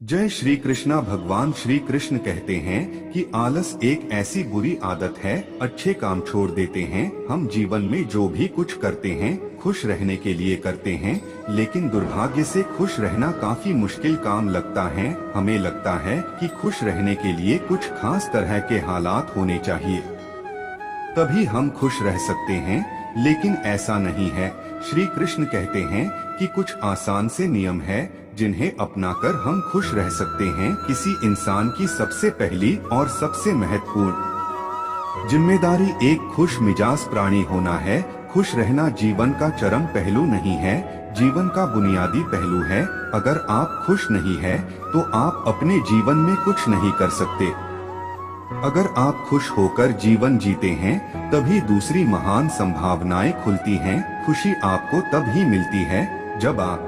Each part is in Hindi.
जय श्री कृष्णा। भगवान श्री कृष्ण कहते हैं कि आलस एक ऐसी बुरी आदत है, अच्छे काम छोड़ देते हैं। हम जीवन में जो भी कुछ करते हैं खुश रहने के लिए करते हैं, लेकिन दुर्भाग्य से खुश रहना काफी मुश्किल काम लगता है। हमें लगता है कि खुश रहने के लिए कुछ खास तरह के हालात होने चाहिए, तभी हम खुश रह सकते हैं, लेकिन ऐसा नहीं है। श्री कृष्ण कहते हैं कि कुछ आसान से नियम है जिन्हें अपनाकर हम खुश रह सकते हैं। किसी इंसान की सबसे पहली और सबसे महत्वपूर्ण जिम्मेदारी एक खुश मिजाज प्राणी होना है। खुश रहना जीवन का चरम पहलू नहीं है, जीवन का बुनियादी पहलू है। अगर आप खुश नहीं है तो आप अपने जीवन में कुछ नहीं कर सकते। अगर आप खुश होकर जीवन जीते हैं तभी दूसरी महान संभावनाएं खुलती हैं। खुशी आपको तब ही मिलती है जब आप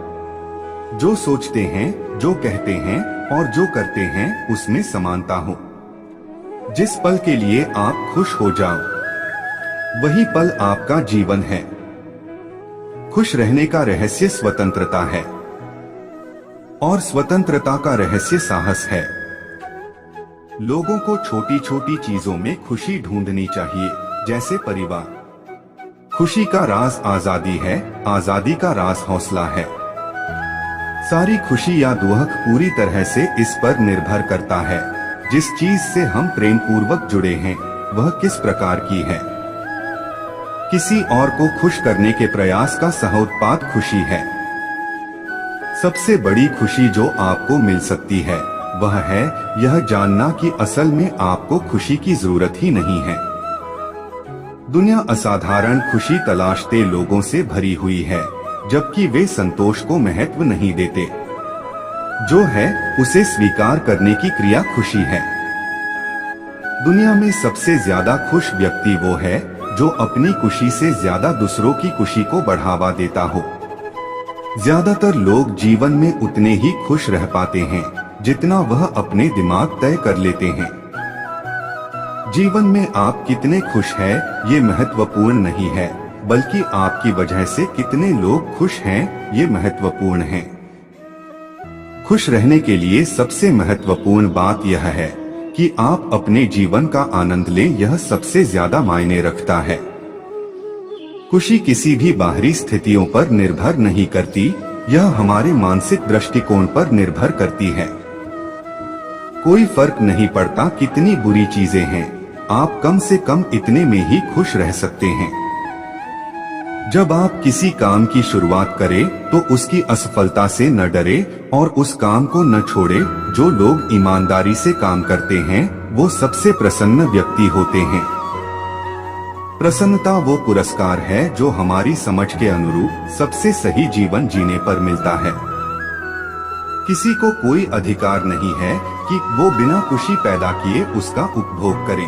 जो सोचते हैं, जो कहते हैं और जो करते हैं उसमें समानता हो। जिस पल के लिए आप खुश हो जाओ वही पल आपका जीवन है। खुश रहने का रहस्य स्वतंत्रता है और स्वतंत्रता का रहस्य साहस है। लोगों को छोटी छोटी चीजों में खुशी ढूंढनी चाहिए, जैसे परिवार। खुशी का राज आजादी है, आजादी का राज हौसला है। सारी खुशी या दुख पूरी तरह से इस पर निर्भर करता है जिस चीज से हम प्रेम पूर्वक जुड़े हैं वह किस प्रकार की है। किसी और को खुश करने के प्रयास का सहोत्पाद खुशी है। सबसे बड़ी खुशी जो आपको मिल सकती है वह है यह जानना कि असल में आपको खुशी की जरूरत ही नहीं है। दुनिया असाधारण खुशी तलाशते लोगों से भरी हुई है, जबकि वे संतोष को महत्व नहीं देते। जो है उसे स्वीकार करने की क्रिया खुशी है। दुनिया में सबसे ज्यादा खुश व्यक्ति वो है जो अपनी खुशी से ज्यादा दूसरों की खुशी को बढ़ावा देता हो। ज्यादातर लोग जीवन में उतने ही खुश रह पाते हैं जितना वह अपने दिमाग तय कर लेते हैं। जीवन में आप कितने खुश हैं ये महत्वपूर्ण नहीं है, बल्कि आपकी वजह से कितने लोग खुश हैं ये महत्वपूर्ण है। खुश रहने के लिए सबसे महत्वपूर्ण बात यह है कि आप अपने जीवन का आनंद लें, यह सबसे ज्यादा मायने रखता है। खुशी किसी भी बाहरी स्थितियों पर निर्भर नहीं करती, यह हमारे मानसिक दृष्टिकोण पर निर्भर करती है। कोई फर्क नहीं पड़ता कितनी बुरी चीजें हैं, आप कम से कम इतने में ही खुश रह सकते हैं। जब आप किसी काम की शुरुआत करें तो उसकी असफलता से न डरे और उस काम को न छोड़े। जो लोग ईमानदारी से काम करते हैं वो सबसे प्रसन्न व्यक्ति होते हैं। प्रसन्नता वो पुरस्कार है जो हमारी समझ के अनुरूप सबसे सही जीवन जीने पर मिलता है। किसी को कोई अधिकार नहीं है कि वो बिना खुशी पैदा किए उसका उपभोग करें।